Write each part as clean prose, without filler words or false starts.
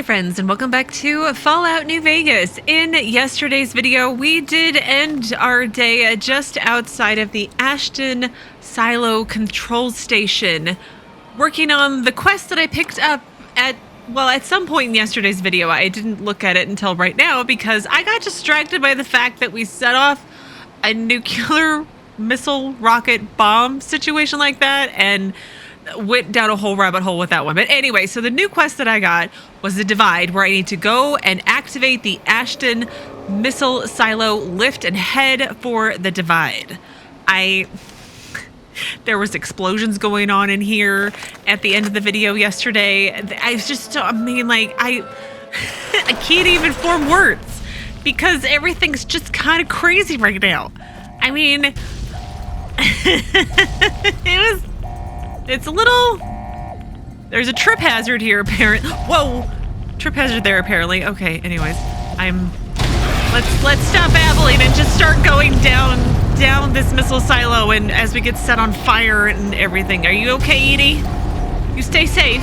my friends, and welcome back to Fallout New Vegas. In yesterday's video, we did end our day just outside of the Ashton Silo Control Station, working on the quest that I picked up at some point in yesterday's video. I didn't look at it until right now because I got distracted by the fact that we set off a nuclear missile rocket bomb situation like that and went down a whole rabbit hole with that one. But anyway, so the new quest that I got was the Divide, where I need to go and activate the Ashton missile silo lift and head for the Divide. There was explosions going on in here at the end of the video yesterday. I can't even form words because everything's just kind of crazy right now. I mean, it's a little, there's a trip hazard here apparently. Whoa, trip hazard there apparently. Okay, anyways, let's stop babbling and just start going down this missile silo, and as we get set on fire and everything. Are you okay, Edie? You stay safe.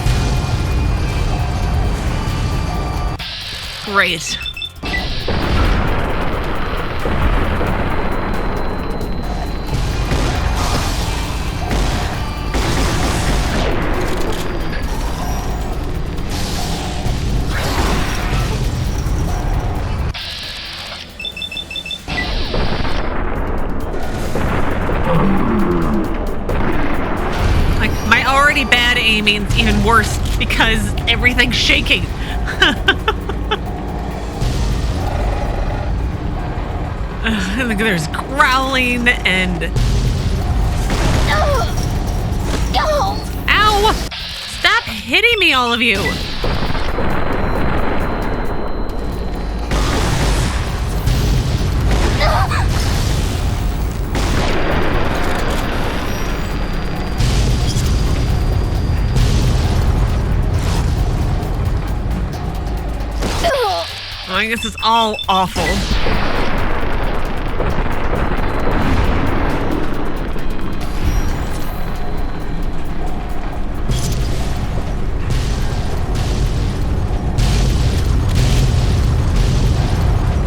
Great. Bad aiming's even worse because everything's shaking. Look, there's growling and ow! Stop hitting me, all of you. I guess it's all awful.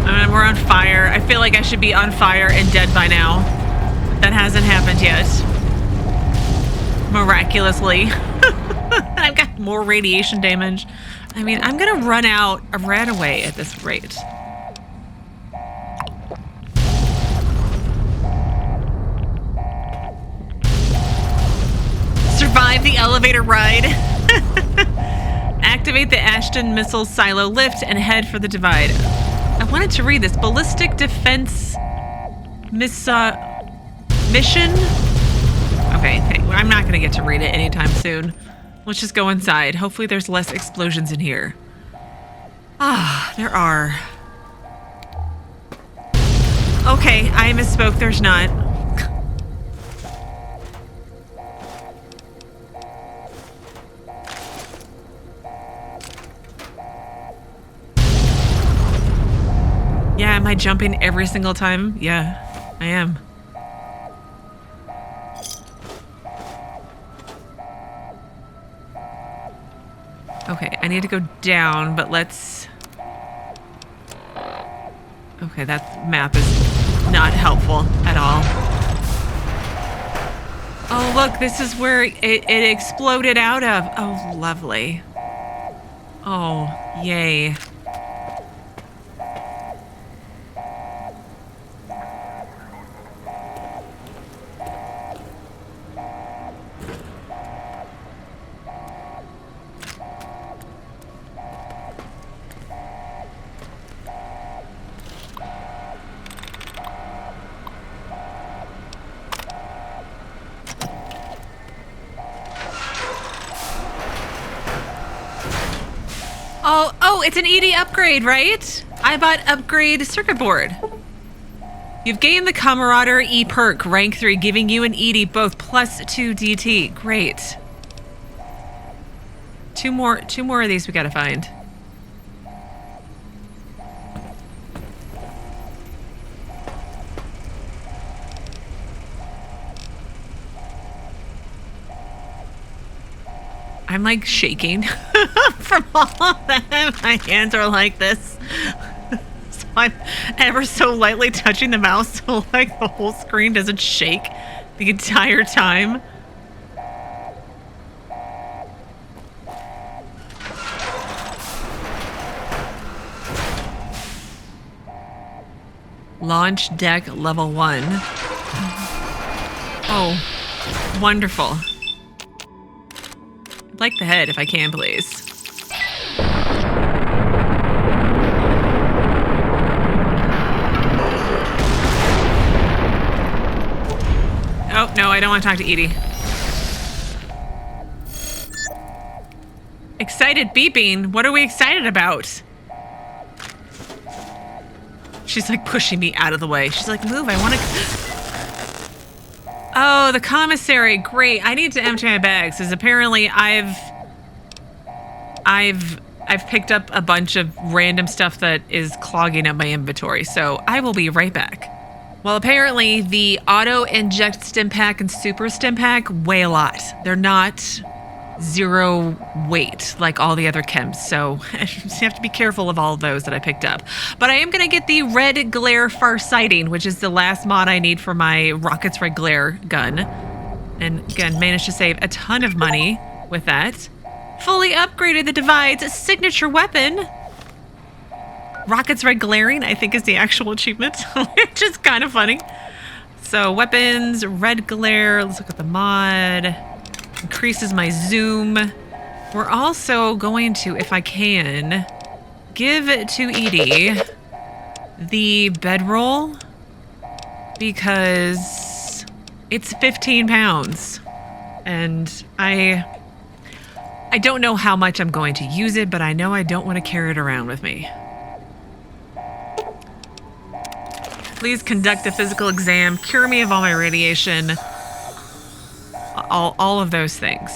I mean, we're on fire. I feel like I should be on fire and dead by now. That hasn't happened yet. Miraculously. I've got more radiation damage. I mean, I'm gonna run away at this rate. Survive the elevator ride. Activate the Ashton missile silo lift and head for the Divide. I wanted to read this. Ballistic defense mission? Okay, I'm not gonna get to read it anytime soon. Let's just go inside. Hopefully there's less explosions in here. Ah, there are. Okay, I misspoke. There's not. Yeah, am I jumping every single time? Yeah, I am. Okay, I need to go down, but let's... Okay, that map is not helpful at all. Oh, look, this is where it exploded out of. Oh, lovely. Oh, yay. Oh, it's an ED upgrade, right? I bought upgrade circuit board. You've gained the Camaraderie perk, rank 3, giving you and ED both +2 DT. Great. Two more of these we gotta find. I'm like shaking. from all of them. My hands are like this. So I'm ever so lightly touching the mouse so like the whole screen doesn't shake the entire time. Launch deck level 1. Oh, wonderful. I'd like the head if I can, please. Oh, no, I don't want to talk to Edie. Excited beeping? What are we excited about? She's like pushing me out of the way. She's like, move, I want to... Oh, the commissary. Great. I need to empty my bags because apparently I've picked up a bunch of random stuff that is clogging up my inventory. So I will be right back. Well, apparently the auto inject stim pack and super stim pack weigh a lot. They're not zero weight like all the other chems, so I just have to be careful of all of those that I picked up. But I am going to get the red glare farsighting, which is the last mod I need for my rockets red glare gun. And again, managed to save a ton of money with that. Fully upgraded the Divide's signature weapon. Rockets red glaring, I think, is the actual achievement, which is kind of funny. So weapons, red glare, let's look at the mod. Increases my zoom. We're also going to, if I can, give to Edie the bedroll because it's 15 pounds. And I don't know how much I'm going to use it, but I know I don't want to carry it around with me. Please conduct a physical exam, cure me of all my radiation, all of those things.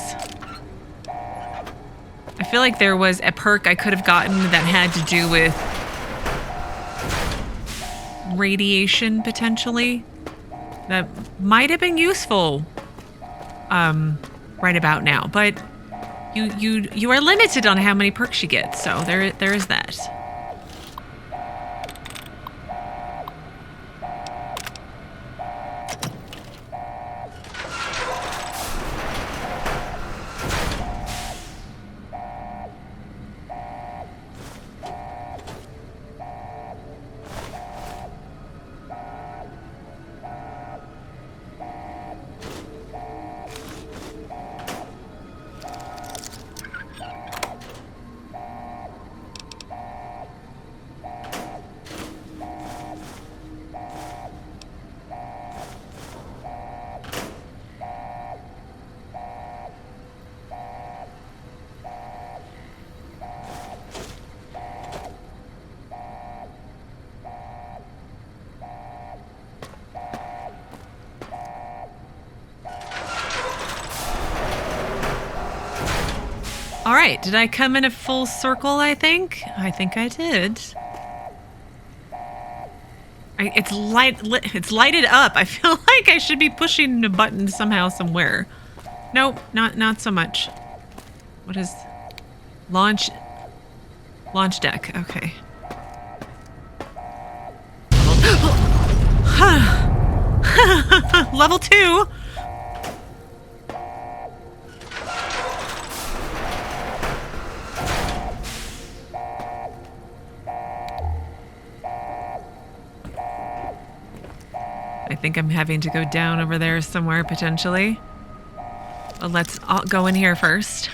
I feel like there was a perk I could have gotten that had to do with radiation, potentially. That might have been useful right about now, but you are limited on how many perks you get, so there is that. All right, did I come in a full circle, I think? I think I did. It's lighted up. I feel like I should be pushing a button somehow, somewhere. Nope, not so much. What is... Launch deck, okay. Level 2! I think I'm having to go down over there somewhere, potentially. But let's go in here first.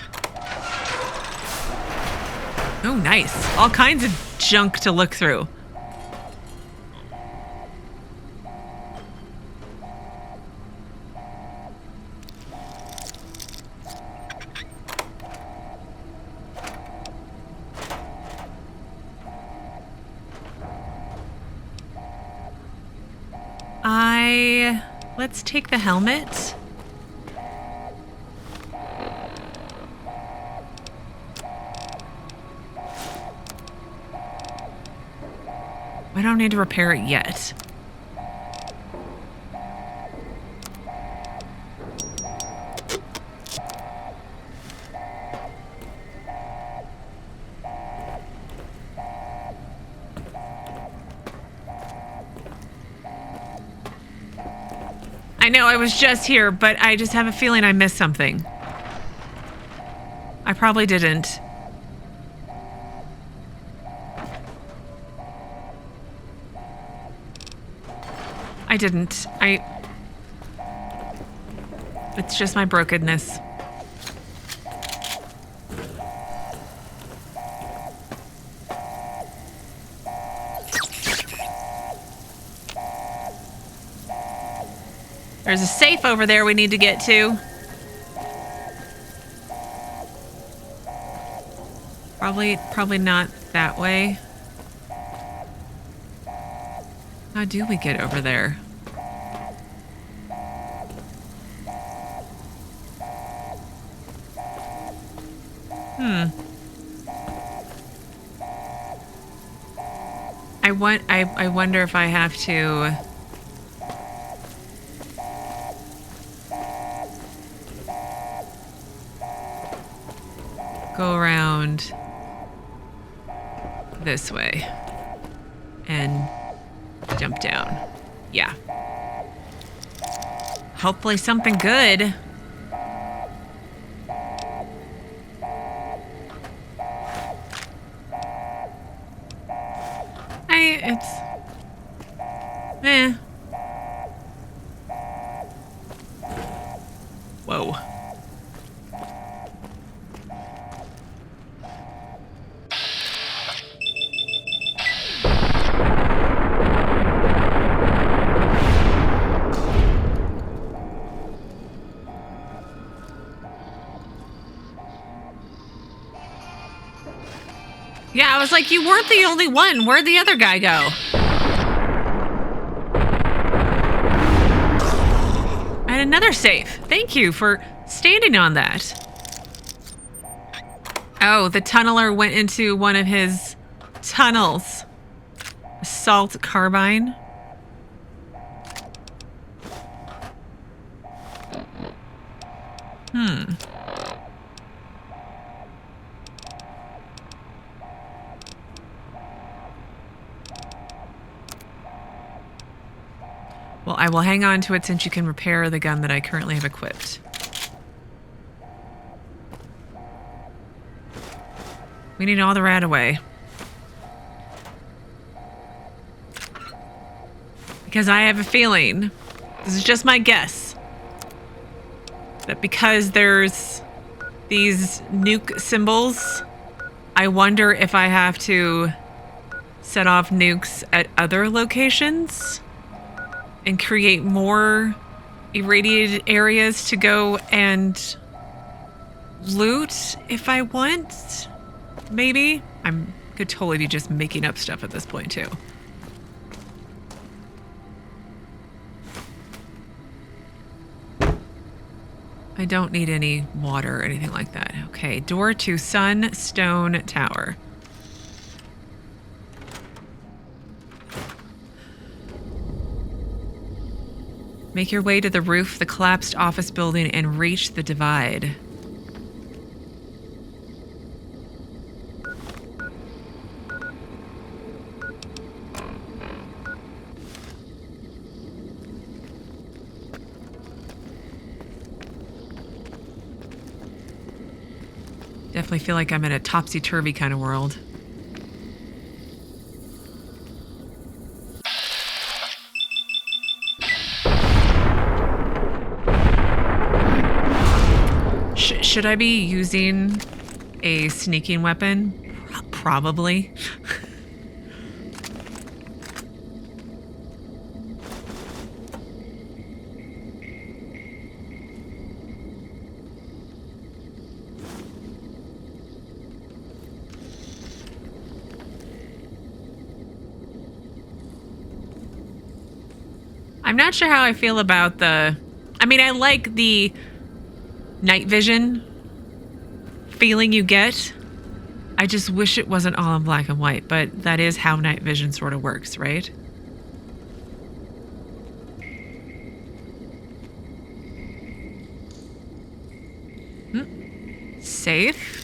Oh, nice. All kinds of junk to look through. Let's take the helmet. I don't need to repair it yet. I know I was just here, but I just have a feeling I missed something. I probably didn't. I didn't. It's just my brokenness. There's a safe over there we need to get to. Probably not that way. How do we get over there? I wonder if I have to go around this way and jump down. Yeah. Hopefully something good. Whoa. Yeah, I was like, you weren't the only one. Where'd the other guy go? And another safe. Thank you for standing on that. Oh, the tunneler went into one of his tunnels. Assault carbine. Well, I will hang on to it since you can repair the gun that I currently have equipped. We need all the rat away. Because I have a feeling, this is just my guess, that because there's these nuke symbols, I wonder if I have to set off nukes at other locations and create more irradiated areas to go and loot if I want. Maybe. Could totally be just making up stuff at this point too. I don't need any water or anything like that. Okay, door to Sunstone Tower. Make your way to the roof of the collapsed office building and reach the divide. Definitely feel like I'm in a topsy-turvy kind of world. Should I be using a sneaking weapon? Probably. I'm not sure how I feel about I like the night vision feeling you get. I just wish it wasn't all in black and white, but that is how night vision sort of works, right? Safe.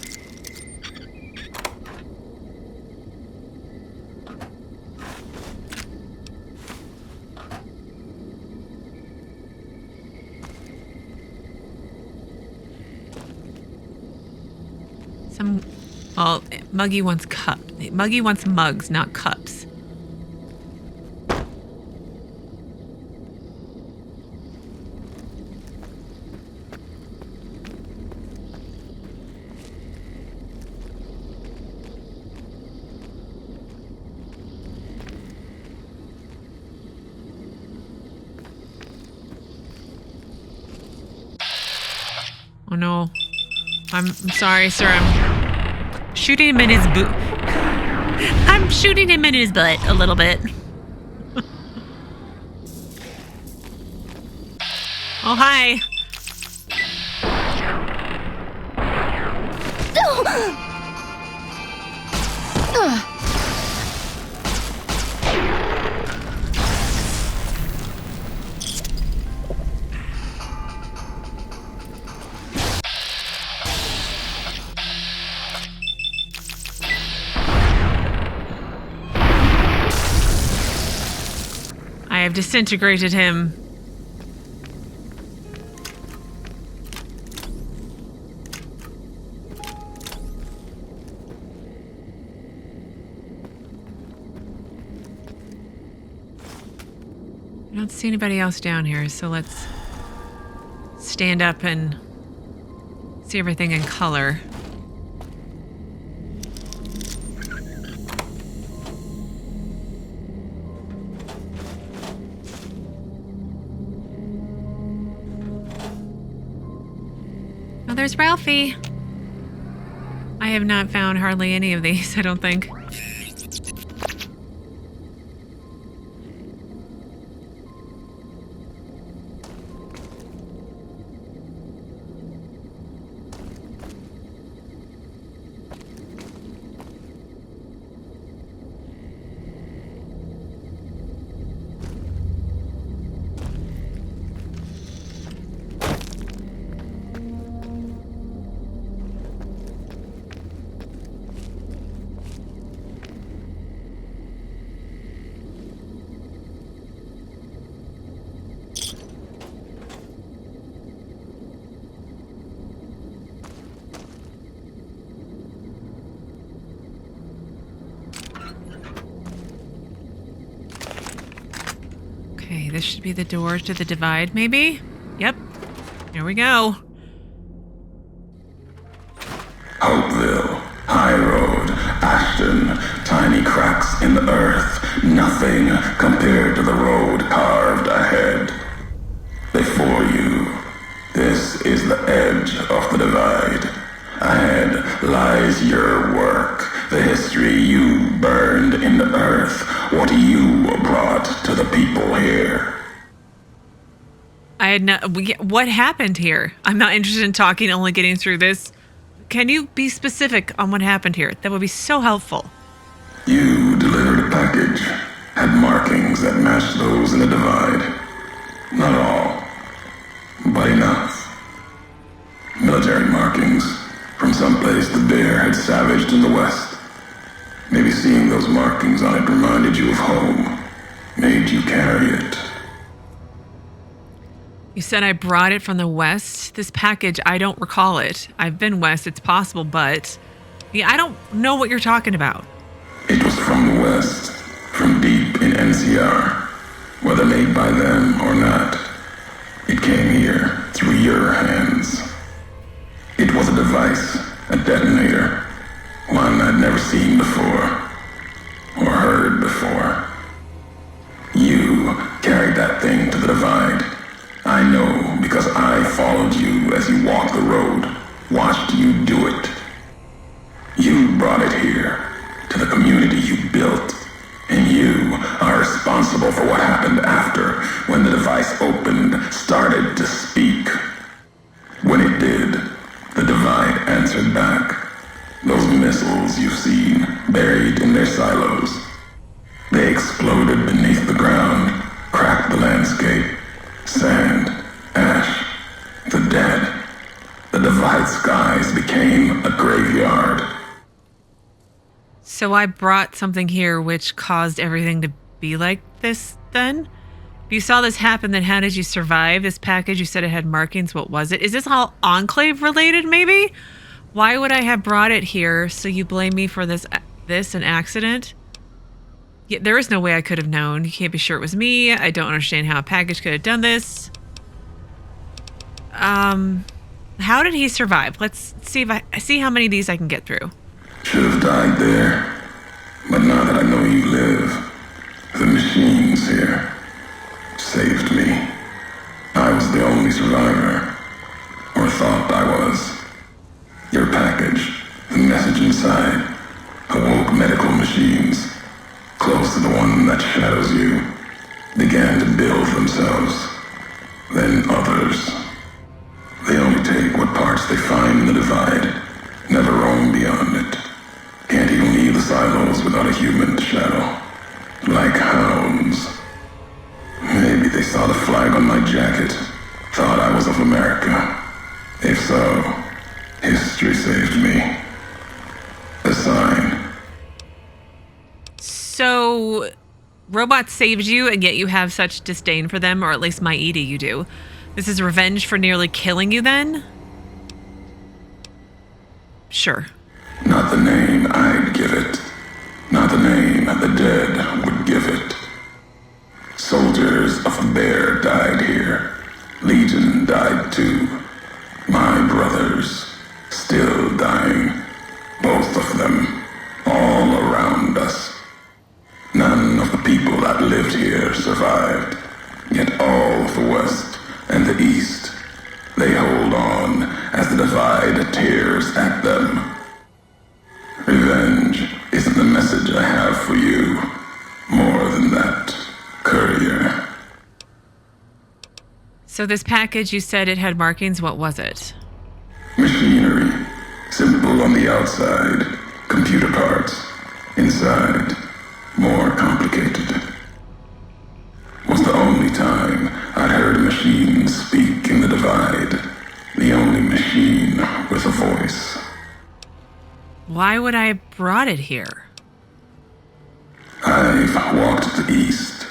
Well, Muggy wants Muggy wants mugs, not cups. Oh no. I'm sorry, sir. I'm shooting him in his boot. I'm shooting him in his butt a little bit. Oh, hi. I have disintegrated him. I don't see anybody else down here, so let's stand up and see everything in color. Oh, there's Ralphie. I have not found hardly any of these, I don't think. Okay, this should be the door to the divide, maybe? Yep. Here we go. Hopeville, High Road, Ashton, tiny cracks in the earth, nothing compared to the road carved ahead. Before you, this is the edge of the divide. Ahead lies your work, the history you burned in the earth, what you brought to the people here. What happened here? I'm not interested in talking, only getting through this. Can you be specific on what happened here? That would be so helpful. You delivered a package, had markings that matched those in the divide. Not all, but enough. Military markings from someplace the bear had savaged in the west. Maybe seeing those markings on it reminded you of home, made you carry it. You said I brought it from the west? This package, I don't recall it. I've been west, it's possible, but... yeah, I don't know what you're talking about. It was from the west, from deep in NCR. Whether made by them or not, it came here through your hands. It was a device, a detonator, one I'd never seen before, or heard before. You carried that thing to the divide. I know because I followed you as you walked the road, watched you do it. You brought it here, to the community you built, and you are responsible for what happened after, when the device opened, started to speak. When it did, the divide answered back. Those missiles you've seen, buried in their silos. They exploded beneath the ground, cracked the landscape. Sand, ash, the dead. The divide skies became a graveyard. So I brought something here which caused everything to be like this then? If you saw this happen, then how did you survive this package? You said it had markings. What was it? Is this all Enclave related maybe? Why would I have brought it here so you blame me for this an accident? Yeah, there is no way I could have known. You can't be sure it was me. I don't understand how a package could have done this. How did he survive? Let's see if I see how many of these I can get through. Should have died there. But now that I know you live, the machines here saved me. I was the only survivor. Or thought I was. Your package, the message inside, awoke medical machines, close to the one that shadows you, began to build themselves. Then others. They only take what parts they find in the divide, never roam beyond it. Can't even leave the silos without a human to shadow. Like hounds. Maybe they saw the flag on my jacket, thought I was of America. If so, history saved me. A sign. So, robots saved you, and yet you have such disdain for them, or at least Maida you do. This is revenge for nearly killing you, then? Sure. Not the name I'd give it. Not the name the dead would give it. Soldiers of a bear died here. Legion died too. My brothers, still dying. Both of them, all around us. None of the people that lived here survived. Yet all of the West and the East, they hold on as the divide tears at them. Revenge isn't the message I have for you. More than that, Courier. So this package, you said it had markings. What was it? Machinery. Simple on the outside. Computer parts. Inside, more complicated. Was the only time I'd heard a machine speak in the divide. The only machine with a voice. Why would I have brought it here? I've walked the east.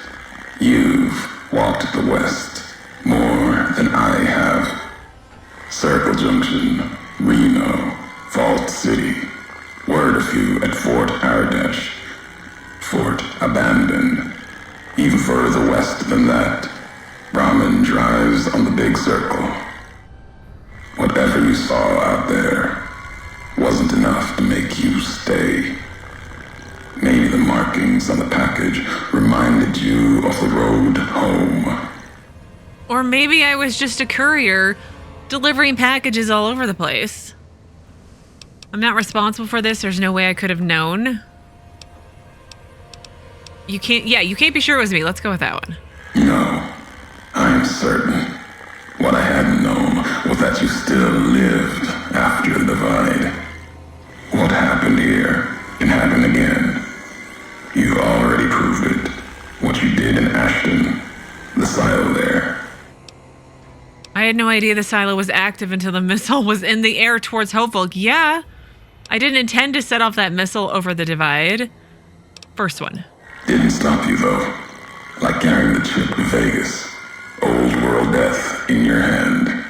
You've walked the west. More than I have. Circle Junction, Reno, Vault City. Word a few at Fort Ardash. Fort Abandoned. Even further west than that, Brahmin drives on the big circle. Whatever you saw out there wasn't enough to make you stay. Maybe the markings on the package reminded you of the road home. Or maybe I was just a courier delivering packages all over the place. I'm not responsible for this. There's no way I could have known. You can't be sure it was me. Let's go with that one. No, I'm certain. What I hadn't known was that you still lived after the divide. What happened here can happen again. You already proved it. What you did in Ashton, the silo there. I had no idea the silo was active until the missile was in the air towards Hopeville. Yeah, I didn't intend to set off that missile over the divide. First one. Didn't stop you though. Like carrying the chip to Vegas. Old world death in your hand.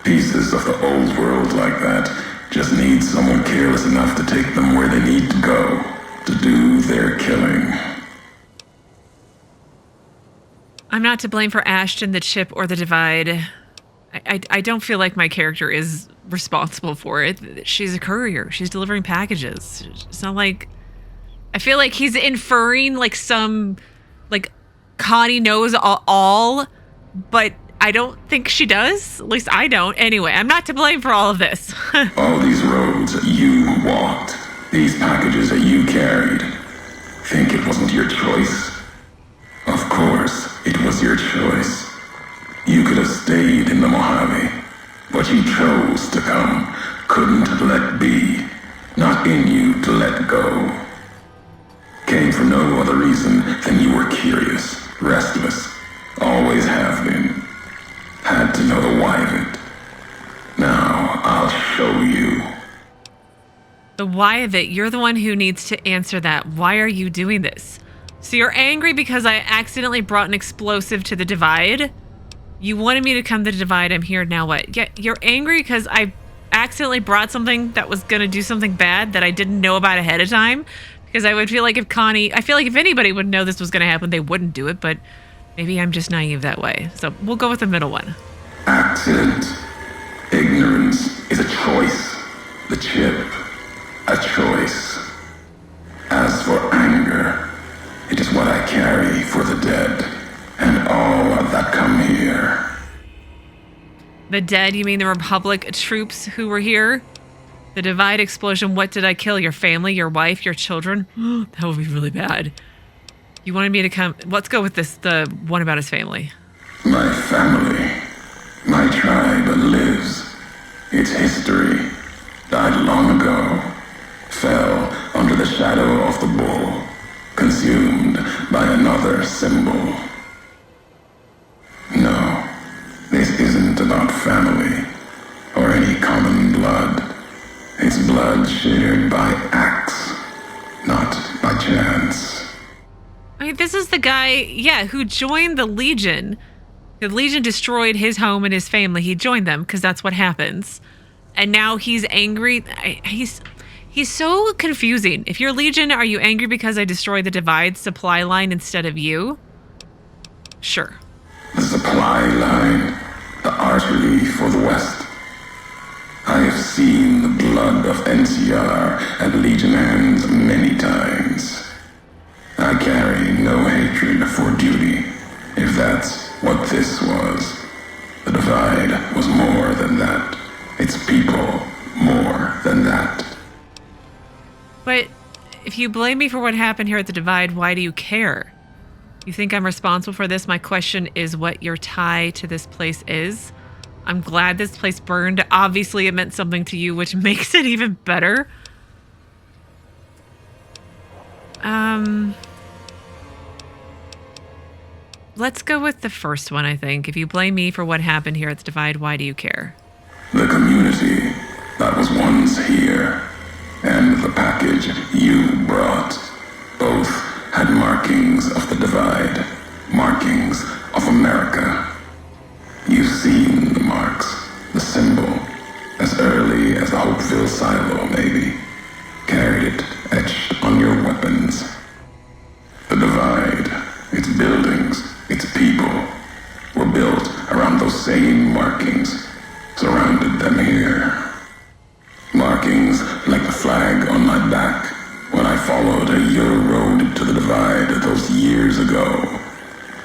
Pieces of the old world like that just need someone careless enough to take them where they need to go. To do their killing. I'm not to blame for Ashton, the chip, or the divide. I don't feel like my character is responsible for it. She's a courier. She's delivering packages. It's not like... I feel like he's inferring like some... Like, Connie knows all, but I don't think she does. At least I don't. Anyway, I'm not to blame for all of this. All these roads that you walked. These packages that you carried. Think it wasn't your choice? Of course, it was your choice. You could have stayed in the Mojave, but you chose to come. Couldn't let be. Not in you to let go. Came for no other reason than you were curious, restless, always have been. Had to know the why of it. Now, I'll show you. The why of it, you're the one who needs to answer that. Why are you doing this? So you're angry because I accidentally brought an explosive to the divide? You wanted me to come to the divide, I'm here, now what? Yeah, you're angry because I accidentally brought something that was going to do something bad that I didn't know about ahead of time. Because I would feel like I feel like if anybody would know this was going to happen, they wouldn't do it. But maybe I'm just naive that way. So we'll go with the middle one. Accident. Ignorance is a choice. The chip, a choice. As for anger, it is what I carry for the dead and all that come here. The dead, you mean the Republic troops who were here? The Divide explosion, what did I kill? Your family, your wife, your children? That would be really bad. You wanted me to come... Let's go with this, the one about his family. My family, my tribe lives. Its history died long ago, fell under the shadow of the bull, consumed by another symbol. No, this isn't about family or any common blood. It's blood shared by axe, not by chance. I mean, this is the guy, who joined the Legion. The Legion destroyed his home and his family. He joined them because that's what happens. And now he's angry. He's so confusing. If you're Legion, are you angry because I destroyed the Divide supply line instead of you? Sure. The supply line, the artery for the West. I have seen the blood of NCR at Legion hands many times. I carry no hatred for duty, if that's what this was. The Divide was more than that. Its people more than that. But if you blame me for what happened here at the Divide, why do you care? You think I'm responsible for this? My question is what your tie to this place is. I'm glad this place burned. Obviously, it meant something to you, which makes it even better. Let's go with the first one, I think. If you blame me for what happened here at the Divide, why do you care? The community that was once here, and the package you brought, both had markings of the Divide, markings of America. You've seen the marks, the symbol, as early as the Hopeville silo, maybe. Carried it etched on your weapons. The Divide, its buildings, its people, were built around those same markings, surrounded them here. Markings like the flag on my back when I followed your road to the Divide those years ago.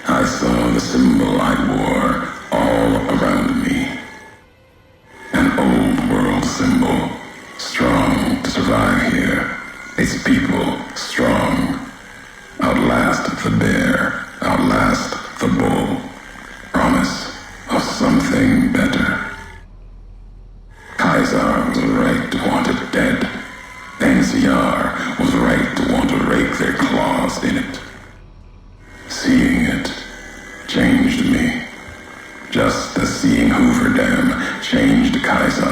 I saw the symbol I wore all around me. An old world symbol, strong to survive here. Its people strong. Outlast the bear, outlast the bull. Promise of something better. Kaiser was right to want it dead. NCR was right to want to rake their claws in it. Seeing it changed me. Just as seeing Hoover Dam changed Kaiser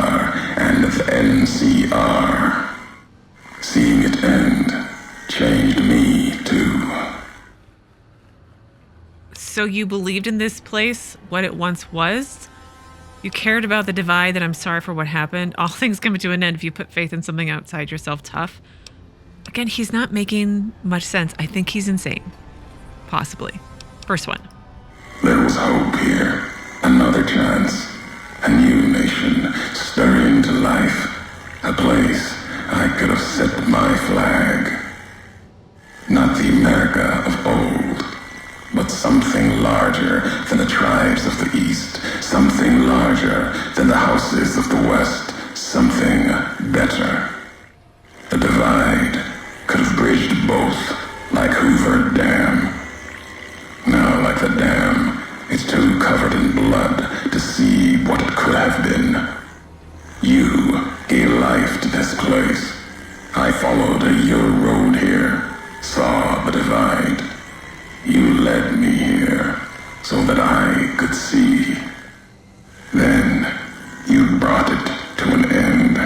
and the NCR. Seeing it end changed me too. So you believed in this place, what it once was? You cared about the Divide, and I'm sorry for what happened. All things come to an end if you put faith in something outside yourself. Tough. Again, he's not making much sense. I think he's insane. Possibly. First one. There was hope here. Another chance. A new nation stirring to life. A place I could have set my flag. Not the America of old, but something larger than the tribes of the East. Something larger than the houses of the West. Something better. The Divide could have bridged both, like Hoover Dam. Now, like the dam, it's too covered in blood to see what it could have been. You gave life to this place. I followed your road here, saw the Divide. You led me here so that I could see. Then you brought it to an end.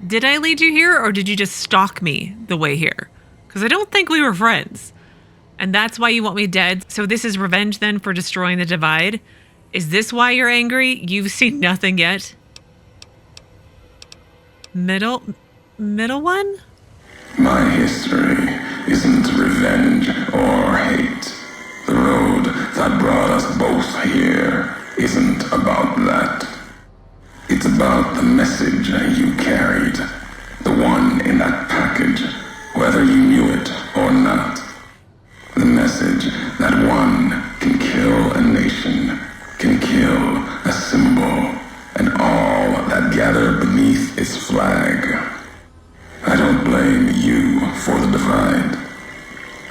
Did I lead you here, or did you just stalk me the way here? Because I don't think we were friends. And that's why you want me dead. So this is revenge then for destroying the Divide? Is this why you're angry? You've seen nothing yet? Middle one? My history isn't revenge or hate. The road that brought us both here isn't about that. It's about the message you carried, the one in that package, whether you knew it or not. The message that one can kill a nation, can kill a symbol, and all that gather beneath its flag. I don't blame you for the divide.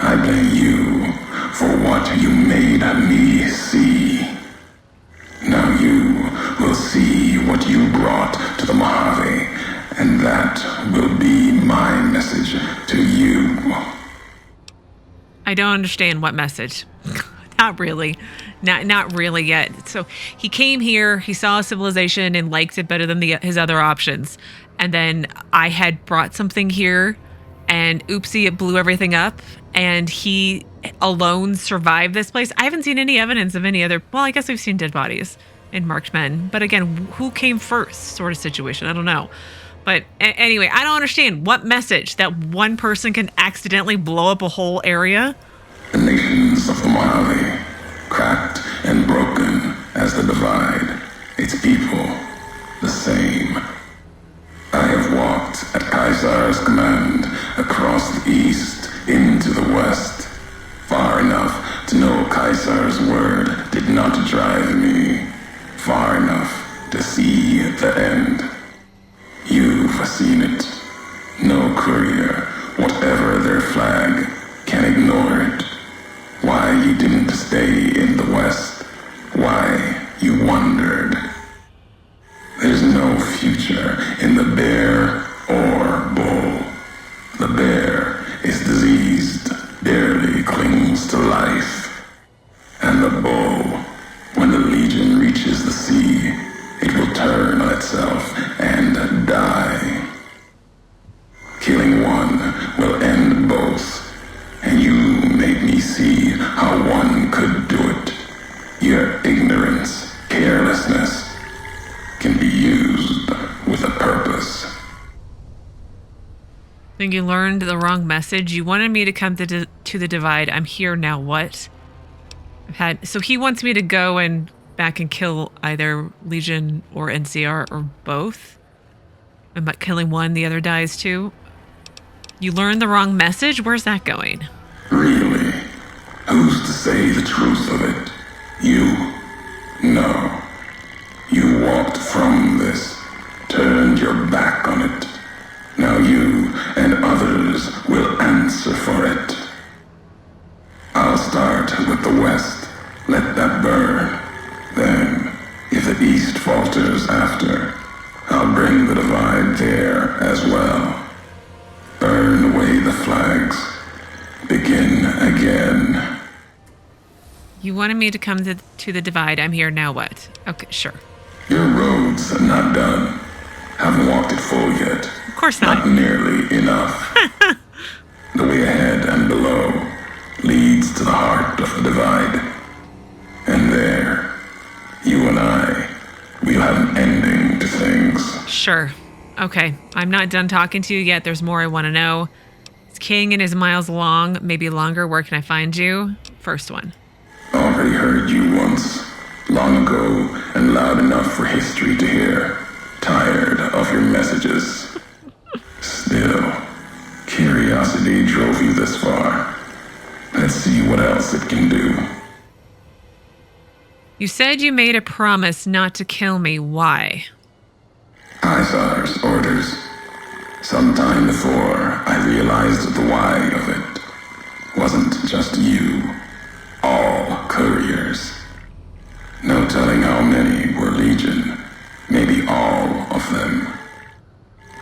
I blame you for what you made me see. Now you will see what you brought to the Mojave, and that will be my message to you. I don't understand what message. Not really. Not really yet. So he came here, he saw civilization and liked it better than his other options. And then I had brought something here and oopsie, it blew everything up. And he alone survived this place. I haven't seen any evidence of any other. Well, I guess we've seen dead bodies and marked men. But again, who came first sort of situation? I don't know. But anyway, I don't understand what message that one person can accidentally blow up a whole area. The nations of the Mojave, cracked and broken as the divide, its people, the same. I have walked at Caesar's command across the east into the west, far enough to know Caesar's word did not drive me, far enough to see the end. You've seen it. No courier, whatever their flag, can ignore it. Why you didn't stay in the west, why you wandered. There's no future in the bear or bull. The bear is diseased, barely clings to life. And the bull, when the legion reaches the sea, it will turn on itself and die. Killing one will end both, and you made me see how one could do it. Your ignorance, carelessness, can be used with a purpose. I think you learned the wrong message. You wanted me to come to the divide. I'm here now. What? So he wants me to go and back and kill either Legion or NCR or both. And by killing one, the other dies too. You learned the wrong message? Where's that going? Really? Who's to say the truth of it? You? No. You walked from this, turned your back on it. Now you and others will answer for it. I'll start with the west. Let that burn. Then, if the east falters after, I'll bring the divide there as well. Burn away the flags. Begin again. You wanted me to come to the divide. I'm here now. What? Okay, sure. Your road's not done. Haven't walked it full yet. Of course not. Not nearly enough. The way ahead and below leads to the heart of the divide. And there, you and I, we'll have an ending to things. Sure. Okay. I'm not done talking to you yet. There's more I want to know. Is King and his miles long, maybe longer? Where can I find you? First one. Already heard you once, long ago and loud enough for history to hear. Tired of your messages. Still, curiosity drove you this far. Let's see what else it can do. You said you made a promise not to kill me. Why? Caesar's orders. Sometime before I realized the why of it. Wasn't just you. All couriers. No telling how many were Legion. Maybe all of them.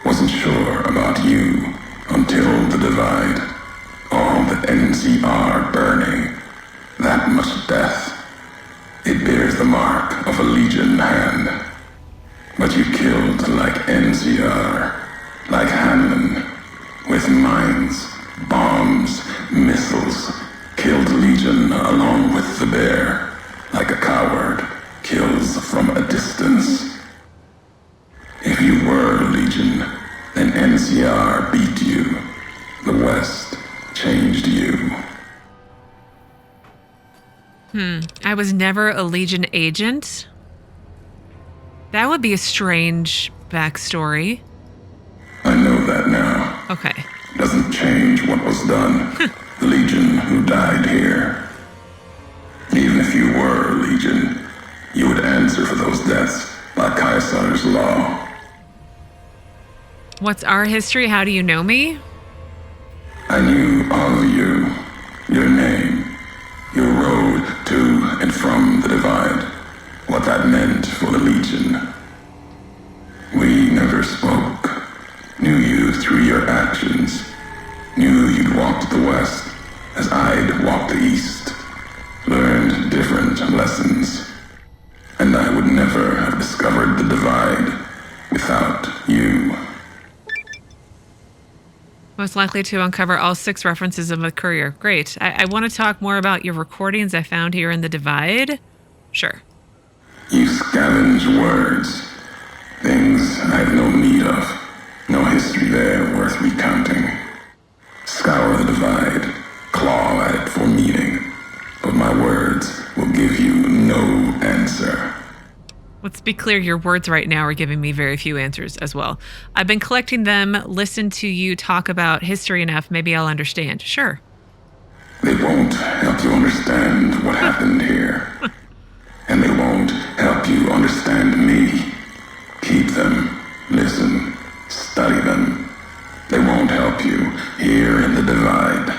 Wasn't sure about you until the divide. All the NCR burning. That much death. It bears the mark of a Legion hand. But you killed like NCR, like Hanlon, with mines, bombs, missiles. Killed Legion along with the bear, like a coward kills from a distance. If you were Legion, I was never a Legion agent. That would be a strange backstory. I know that now. Okay. Doesn't change what was done. The Legion who died here. Even if you were a Legion, you would answer for those deaths by Caesar's law. What's our history? How do you know me? I knew all of you, your name, your road to and from the Divide, what that meant for the Legion. We never spoke, knew you through your actions, knew you'd walked the West as I'd walked the East, learned different lessons, and I would never have discovered the Divide without you. Most likely to uncover all 6 references of a Courier. Great. I want to talk more about your recordings I found here in the Divide. Sure. You scavenge words. Things I have no need of. No history there worth recounting. Scour the Divide. Claw at it for meaning. But my words will give you no answer. Let's be clear, your words right now are giving me very few answers as well. I've been collecting them, listened to you talk about history enough, maybe I'll understand. Sure. They won't help you understand what happened here. And they won't help you understand me. Keep them, listen, study them. They won't help you here in the Divide.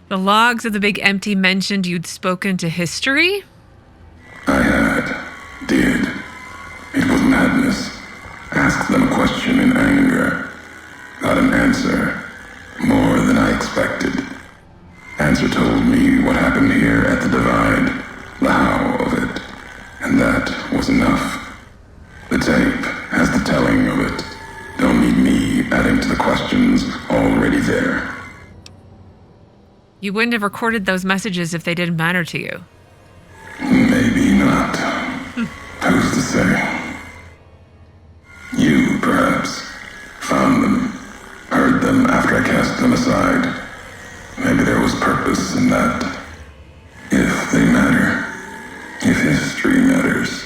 The logs of the Big Empty mentioned you'd spoken to history? Did. It was madness. Asked them a question in anger. Got an answer. More than I expected. Answer told me what happened here at the Divide. The how of it. And that was enough. The tape has the telling of it. Don't need me adding to the questions already there. You wouldn't have recorded those messages if they didn't matter to you. Maybe not. Who's to say? You, perhaps, found them, heard them after I cast them aside. Maybe there was purpose in that. If they matter, if history matters,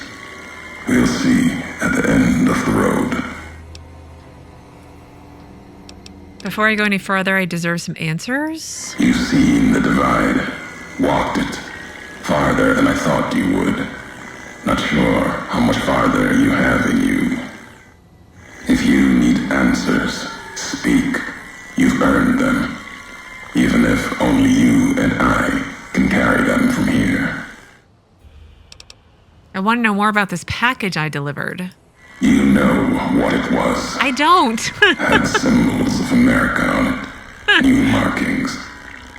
we'll see at the end of the road. Before I go any further, I deserve some answers. You've seen the Divide, walked it, farther than I thought you would. Not sure how much farther you have in you. If you need answers, speak. You've earned them. Even if only you and I can carry them from here. I want to know more about this package I delivered. You know what it was. I don't. Had symbols of America on it. New markings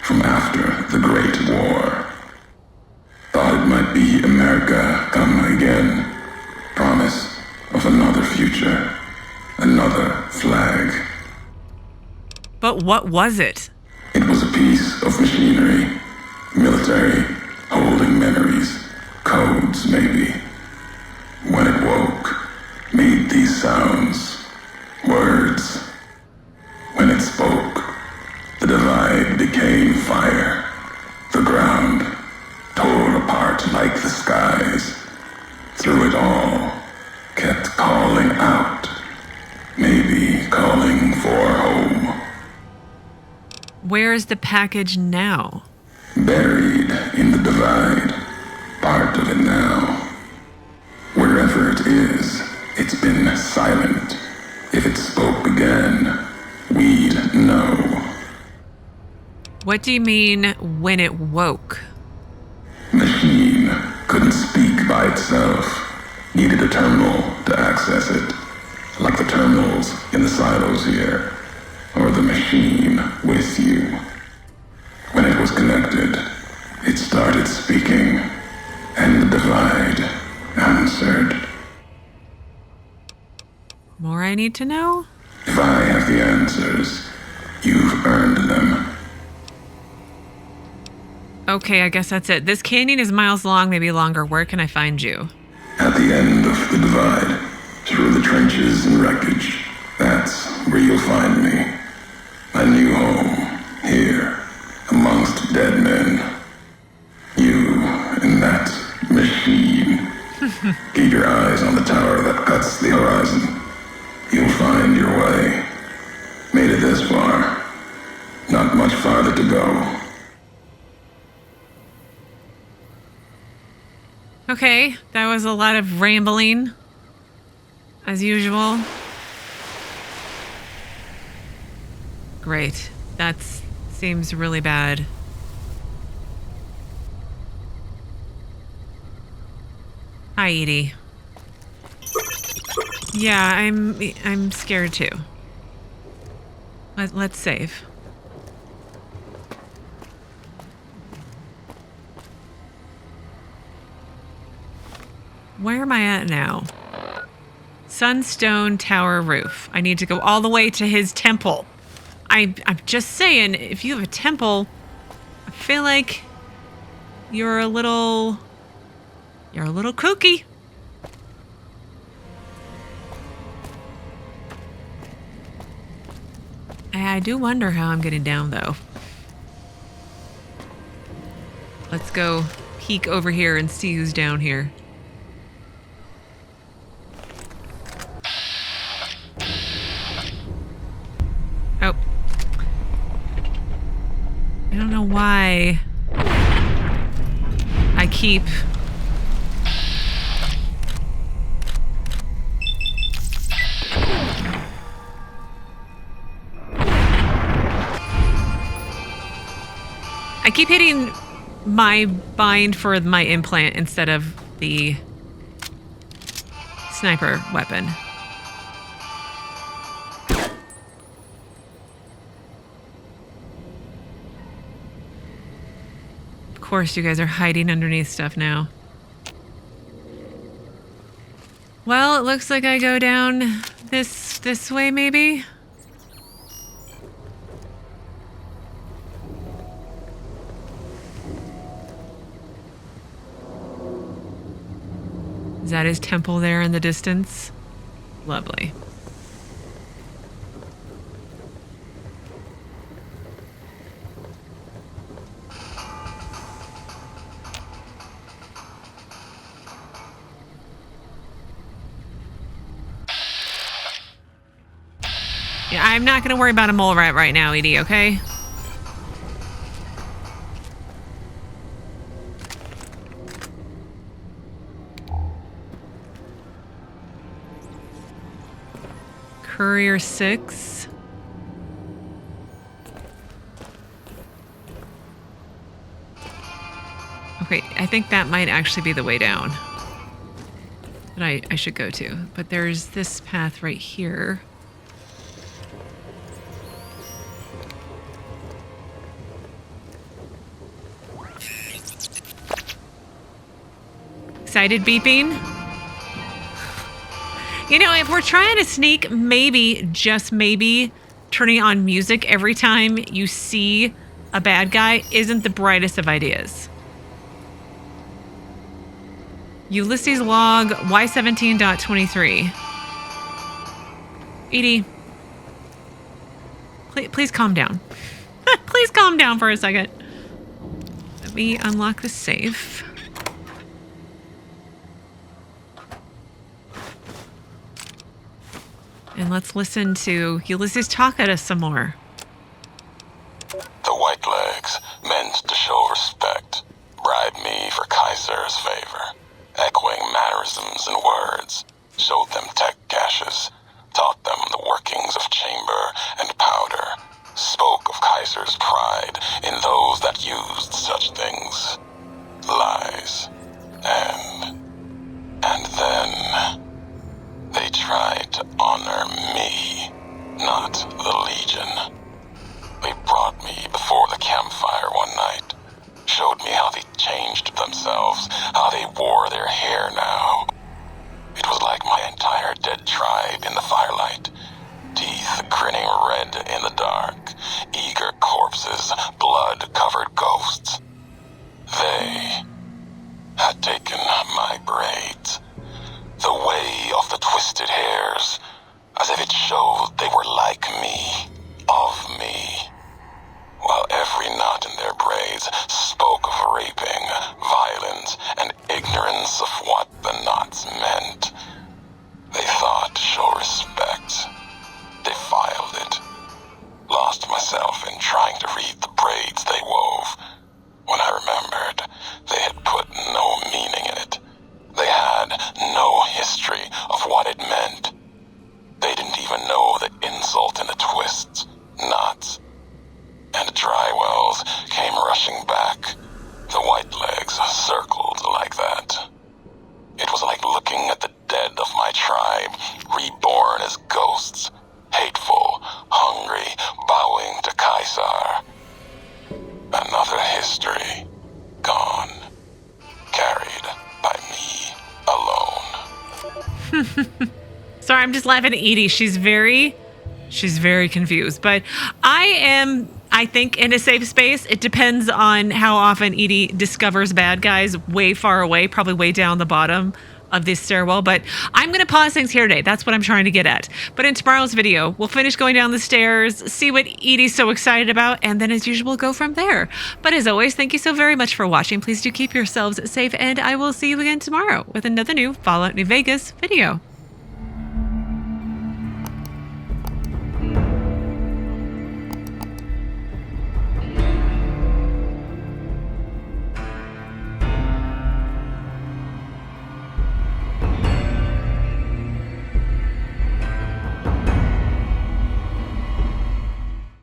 from after the Great War. Thought it might be America come again. Promise of another future. Another flag. But what was it? It was a piece of machinery. Military. Holding memories. Codes, maybe. When it woke, made these sounds. Words. When it spoke, the Divide became fire. The ground tore apart like the skies. Through it all, kept calling out. Maybe calling for home. Where is the package now? Buried in the Divide. Part of it now. Wherever it is, it's been silent. If it spoke again, we'd know. What do you mean, when it woke? Machine couldn't speak by itself. Needed a terminal to access it. Like the terminals in the silos here. Or the machine with you. When it was connected, it started speaking. And the Divide answered. More I need to know? If I have the answers, you've earned them. Okay, I guess that's it. This canyon is miles long, maybe longer. Where can I find you? At the end of the Divide, through the trenches and wreckage, that's where you'll find me. My new home, here, amongst dead men. Keep your eyes on the tower that cuts the horizon. You'll find your way. Made it this far. Not much farther to go. Okay, that was a lot of rambling, as usual. Great. That seems really bad. Hi, Edie. Yeah, I'm scared too. Let's save. Where am I at now? Sunstone Tower Roof. I need to go all the way to his temple. I'm just saying, if you have a temple, I feel like you're a little kooky. I do wonder how I'm getting down, though. Let's go peek over here and see who's down here. Oh. I don't know why I keep... I keep hitting my bind for my implant instead of the sniper weapon. Of course, you guys are hiding underneath stuff now. Well, it looks like I go down this way, maybe? Is that his temple there in the distance? Lovely. Yeah, I'm not going to worry about a mole rat right now, Edie, okay? Courier 6. Okay, I think that might actually be the way down that I should go to. But there's this path right here. Excited beeping? You know, if we're trying to sneak, maybe, just maybe, turning on music every time you see a bad guy isn't the brightest of ideas. Ulysses log Y17.23. Edie, please calm down. Please calm down for a second. Let me unlock the safe. And let's listen to Ulysses talk at us some more. The white legs meant to show respect, bribe me for Kaiser's favor, echoing mannerisms and words, showed them tech caches, taught them the workings of chamber and powder, spoke of Kaiser's pride in those that used such things, lies, and then... they tried to honor me, not the Legion. They brought me before the campfire one night, showed me how they changed themselves, how they wore their hair now. It was like my entire dead tribe in the firelight, teeth grinning red in the dark, eager corpses, blood-covered ghosts. They had taken my braids, the way of the twisted hairs, as if it showed they were like me, of me, while every knot in their braids spoke of raping, violence, and ignorance of what the knots meant. They thought to show respect. Defiled it. Lost myself in trying to read the braids they wove. When I remembered, they had put no meaning in it. They had no history of what it meant. They didn't even know the insult in the twists, knots. And the dry wells came rushing back. The white legs circled like that. It was like looking at the dead of my tribe, reborn as ghosts, hateful, hungry, bowing to Caesar. Another history, gone, carried by me alone. Sorry, I'm just laughing at Edie. She's very confused. But I think, in a safe space. It depends on how often Edie discovers bad guys way far away, probably way down the bottom of this stairwell. But I'm going to pause things here today. That's what I'm trying to get at. But in tomorrow's video, we'll finish going down the stairs, see what Edie's so excited about, and then as usual, go from there. But as always, thank you so very much for watching. Please do keep yourselves safe, and I will see you again tomorrow with another new Fallout New Vegas video.